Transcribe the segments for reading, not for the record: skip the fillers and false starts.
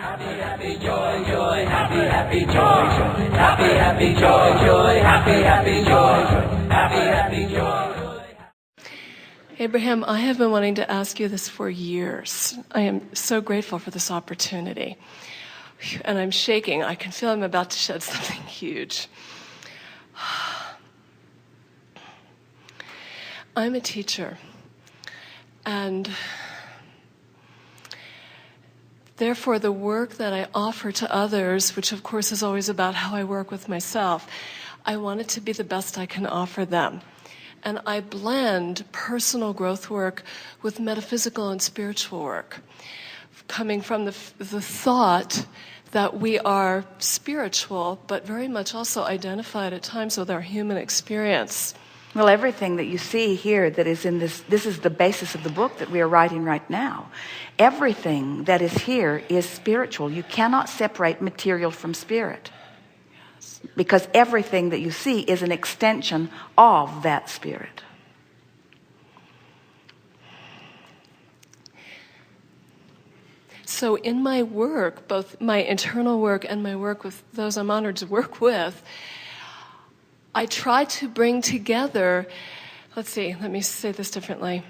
Happy, happy, joy, joy, happy, happy, joy, joy, happy, happy, joy, joy, happy, happy, joy, joy, happy, happy, joy. Abraham, I have been wanting to ask you this for years. I am so grateful for this opportunity. And I'm shaking. I can feel I'm about to shed something huge. I'm a teacher. And therefore, the work that I offer to others, which of course is always about how I work with myself, I want it to be the best I can offer them. And I blend personal growth work with metaphysical and spiritual work, coming from the thought that we are spiritual, but very much also identified at times with our human experience. Well, everything that you see here that is in this is the basis of the book that we are writing right now. Everything that is here is spiritual. You cannot separate material from spirit. Yes. Because everything that you see is an extension of that spirit. So in my work, both my internal work and my work with those I'm honored to work with, I try to bring together, let me say this differently.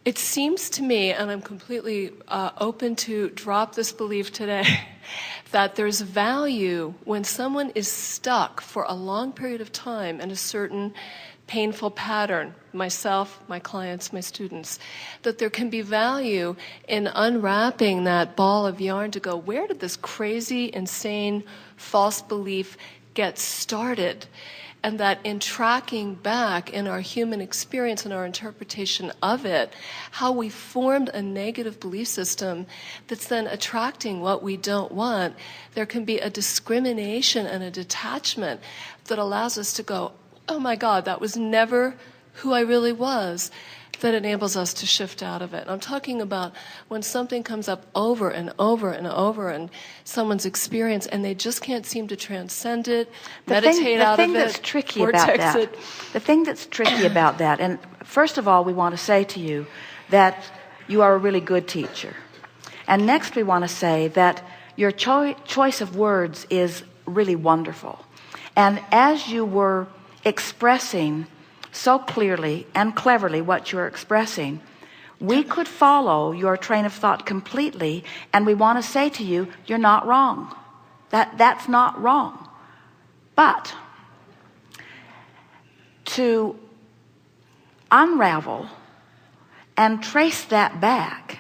It seems to me, and I'm completely open to drop this belief today, that there's value when someone is stuck for a long period of time in a certain painful pattern, myself, my clients, my students, that there can be value in unwrapping that ball of yarn to go, where did this crazy, insane, false belief get started? And that in tracking back in our human experience and our interpretation of it, how we formed a negative belief system that's then attracting what we don't want, there can be a discrimination and a detachment that allows us to go, oh my God, that was never who I really was, that enables us to shift out of it. And I'm talking about when something comes up over and over and over in someone's experience and they just can't seem to transcend it, meditate out of it, the thing that's tricky about that, and first of all, we want to say to you that you are a really good teacher. And next we want to say that your choice of words is really wonderful. And as you were expressing so clearly and cleverly what you're expressing, we could follow your train of thought completely, and we want to say to you, you're not wrong. That's not wrong. But to unravel and trace that back,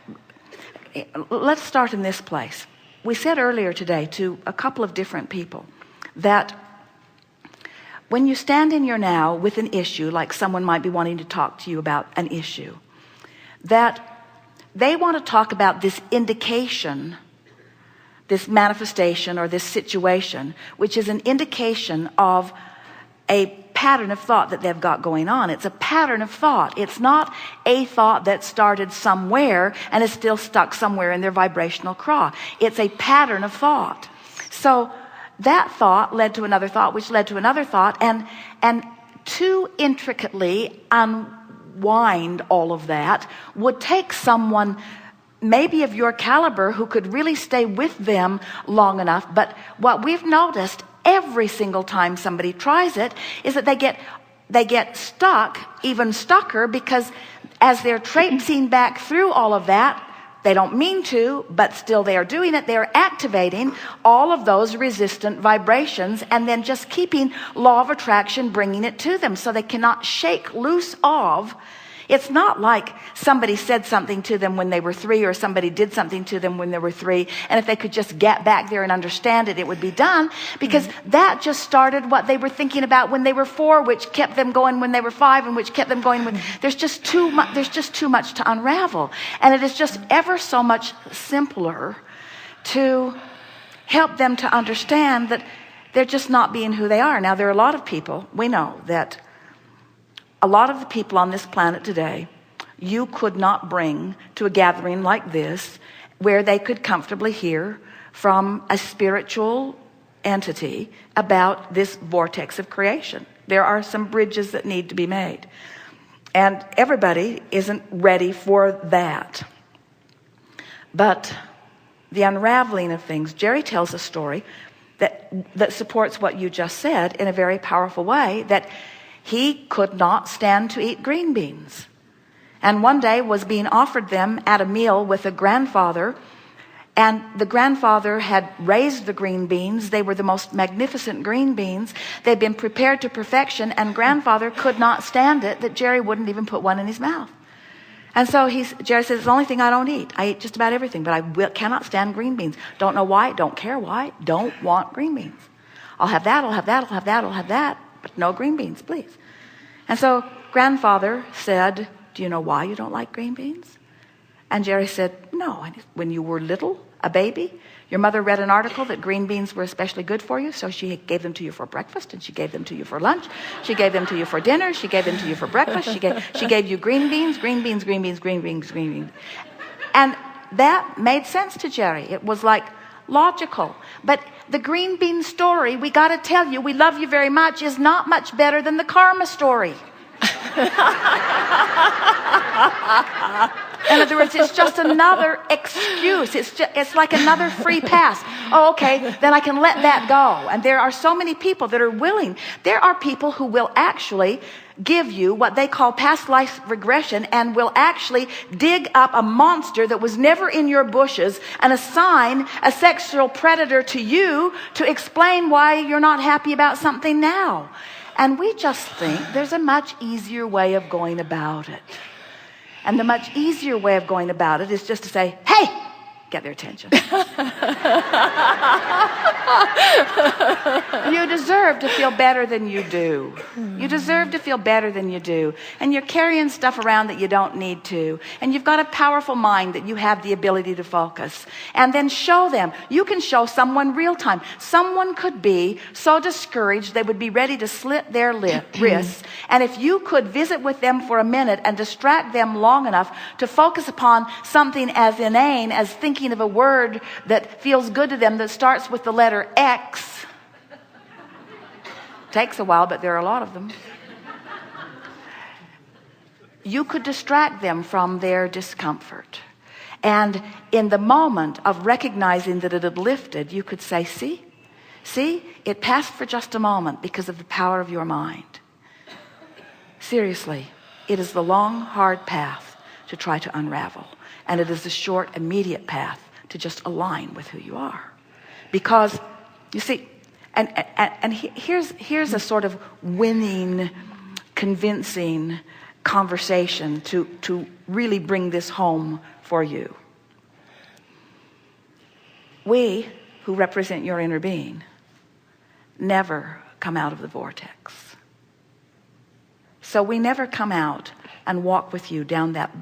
let's start in this place. We said earlier today to a couple of different people that when you stand in your now with an issue, like someone might be wanting to talk to you about an issue, that they want to talk about this indication, this manifestation or this situation, which is an indication of a pattern of thought that they've got going on. It's a pattern of thought. It's not a thought that started somewhere and is still stuck somewhere in their vibrational craw. It's a pattern of thought. So that thought led to another thought, which led to another thought, and to intricately unwind all of that would take someone maybe of your caliber who could really stay with them long enough. But what we've noticed every single time somebody tries it is that they get stuck, even stucker, because as they're traipsing back through all of that, they don't mean to, but still they are doing it. They are activating all of those resistant vibrations and then just keeping law of attraction, bringing it to them so they cannot shake loose of. It's not like somebody said something to them when they were 3 or somebody did something to them when they were 3. And if they could just get back there and understand it, it would be done, because that just started what they were thinking about when they were 4, which kept them going when they were 5, and which kept them going when there's just too much to unravel. And it is just ever so much simpler to help them to understand that they're just not being who they are. Now, there are a lot of people, we know that a lot of the people on this planet today, you could not bring to a gathering like this where they could comfortably hear from a spiritual entity about this vortex of creation. There are some bridges that need to be made. And everybody isn't ready for that. But the unraveling of things. Jerry tells a story that supports what you just said in a very powerful way, that he could not stand to eat green beans. And one day was being offered them at a meal with a grandfather, and the grandfather had raised the green beans. They were the most magnificent green beans. They'd been prepared to perfection, and grandfather could not stand it that Jerry wouldn't even put one in his mouth. And so Jerry says, it's the only thing I don't eat. I eat just about everything, but I cannot stand green beans. Don't know why, don't care why, don't want green beans. I'll have that, I'll have that, I'll have that, I'll have that, but no green beans, please. And so grandfather said, do you know why you don't like green beans? And Jerry said, no. When you were little, a baby, your mother read an article that green beans were especially good for you, so she gave them to you for breakfast, and she gave them to you for lunch, she gave them to you for dinner, she gave them to you for breakfast, she gave you green beans, green beans, green beans, green beans, green beans. And that made sense to Jerry. It was like logical. But the green bean story, we got to tell you, we love you very much, is not much better than the karma story. In other words, it's just another excuse. It's like another free pass. Oh, okay, then I can let that go. And there are so many people that are willing. There are people who will actually give you what they call past life regression, and will actually dig up a monster that was never in your bushes and assign a sexual predator to you to explain why you're not happy about something now. And we just think there's a much easier way of going about it. And the much easier way of going about it is just to say, hey, get their attention. You deserve to feel better than you do. You deserve to feel better than you do. And you're carrying stuff around that you don't need to. And you've got a powerful mind that you have the ability to focus. And then show them. You can show someone real time. Someone could be so discouraged they would be ready to slit their wrists. And if you could visit with them for a minute and distract them long enough to focus upon something as inane as thinking of a word that feels good to them that starts with the letter X. Takes a while, but there are a lot of them. You could distract them from their discomfort. And in the moment of recognizing that it had lifted, you could say, see, it passed for just a moment because of the power of your mind. Seriously, it is the long, hard path to try to unravel. And it is the short, immediate path to just align with who you are. Because, you see, and here's a sort of winning, convincing conversation to really bring this home for you. We, who represent your inner being, never come out of the vortex. So we never come out and walk with you down that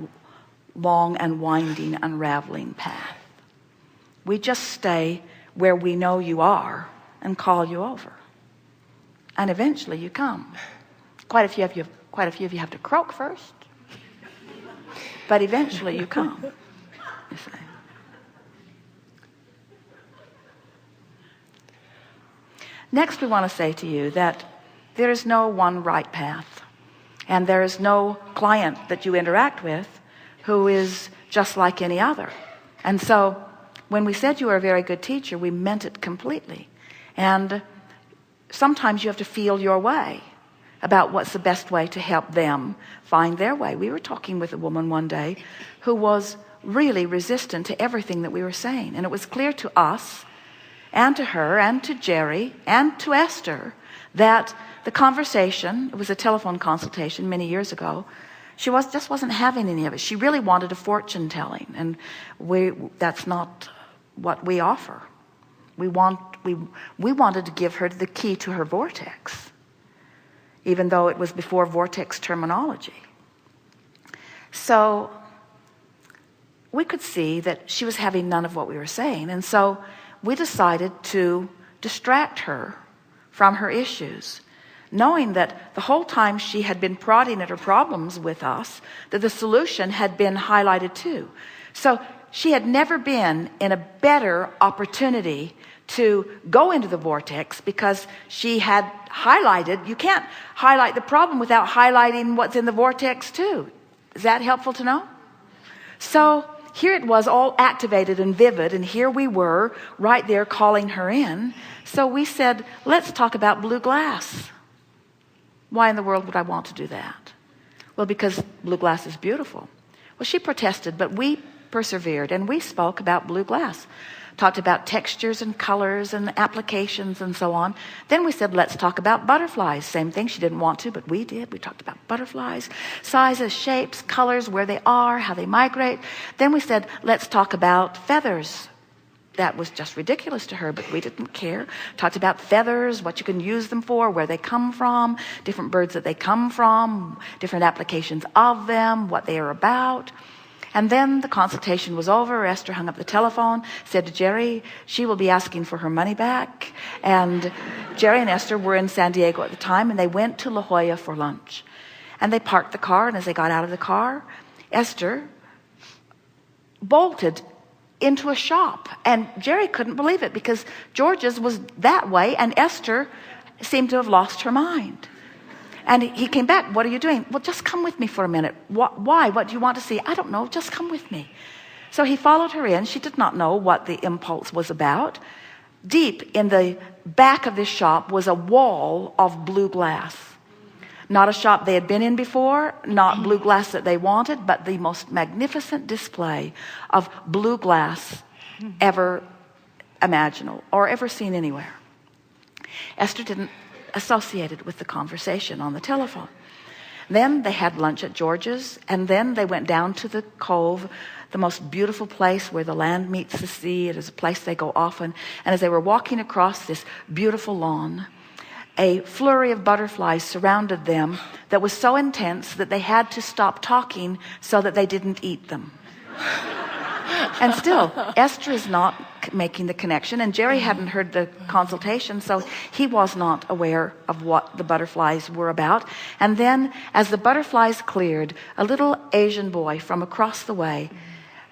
long and winding, unraveling path. We just stay where we know you are and call you over. And eventually you come. Quite a few of you have to croak first. But eventually you come. You see. Next, we want to say to you that there is no one right path. And there is no client that you interact with who is just like any other. And so when we said you were a very good teacher, we meant it completely. And sometimes you have to feel your way about what's the best way to help them find their way. We were talking with a woman one day who was really resistant to everything that we were saying. And it was clear to us and to her and to Jerry and to Esther that the conversation, it was a telephone consultation many years ago, she just wasn't having any of it. She really wanted a fortune telling, and that's not what we offer. We wanted to give her the key to her vortex, even though it was before vortex terminology. So we could see that she was having none of what we were saying, and so we decided to distract her from her issues, knowing that the whole time she had been prodding at her problems with us, that the solution had been highlighted too. So she had never been in a better opportunity to go into the vortex, because she had highlighted. You can't highlight the problem without highlighting what's in the vortex too. Is that helpful to know? So here it was all activated and vivid, and here we were right there calling her in. So we said, let's talk about blue glass. Why in the world would I want to do that? Well, because blue glass is beautiful. Well, she protested, but we persevered, and we spoke about blue glass. Talked about textures and colors and applications and so on. Then we said, let's talk about butterflies. Same thing. She didn't want to, but we did. We talked about butterflies, sizes, shapes, colors, where they are, how they migrate. Then we said, let's talk about feathers. That was just ridiculous to her, but we didn't care. Talked about feathers, what you can use them for, where they come from, different birds that they come from, different applications of them, what they are about. And then the consultation was over. Esther hung up the telephone, said to Jerry, she will be asking for her money back. And Jerry and Esther were in San Diego at the time, and they went to La Jolla for lunch. And they parked the car, and as they got out of the car, Esther bolted into a shop. And Jerry couldn't believe it, because George's was that way, and Esther seemed to have lost her mind. And he came back. What are you doing? Well, just come with me for a minute. Why? What do you want to see? I don't know. Just come with me. So he followed her in. She did not know what the impulse was about. Deep in the back of this shop was a wall of blue glass. Not a shop they had been in before, not blue glass that they wanted, but the most magnificent display of blue glass ever imaginable or ever seen anywhere. Esther didn't associate it with the conversation on the telephone. Then they had lunch at George's, and then they went down to the cove, the most beautiful place where the land meets the sea. It is a place they go often. And as they were walking across this beautiful lawn, a flurry of butterflies surrounded them that was so intense that they had to stop talking so that they didn't eat them. And still, Esther is not making the connection, and Jerry hadn't heard the consultation, so he was not aware of what the butterflies were about. And then, as the butterflies cleared, a little Asian boy from across the way,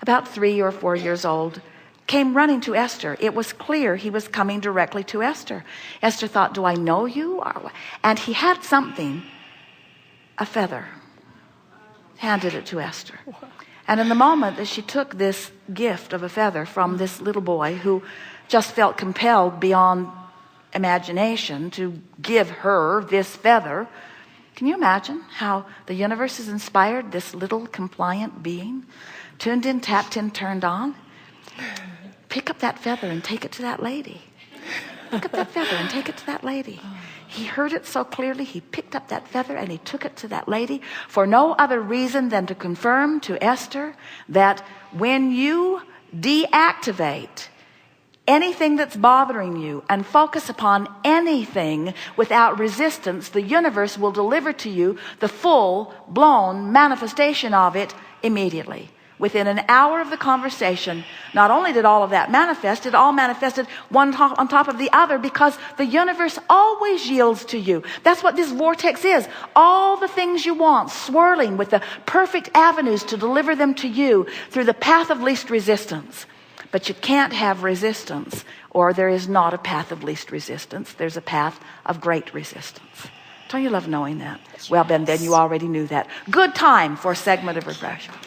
about 3 or 4 years old, came running to Esther. It was clear he was coming directly to Esther. Esther thought, do I know you? And he had something, a feather, handed it to Esther. And in the moment that she took this gift of a feather from this little boy, who just felt compelled beyond imagination to give her this feather, can you imagine how the universe has inspired this little compliant being? Tuned in, tapped in, turned on. Pick up that feather and take it to that lady. Pick up that feather and take it to that lady. He heard it so clearly, he picked up that feather and he took it to that lady for no other reason than to confirm to Esther that when you deactivate anything that's bothering you and focus upon anything without resistance, the universe will deliver to you the full-blown manifestation of it immediately. Within an hour of the conversation, not only did all of that manifest, it all manifested one on top of the other, because the universe always yields to you. That's what this vortex is. All the things you want, swirling with the perfect avenues to deliver them to you through the path of least resistance. But you can't have resistance, or there is not a path of least resistance. There's a path of great resistance. Don't you love knowing that? Well, Ben, then you already knew that. Good time for a segment of refreshment.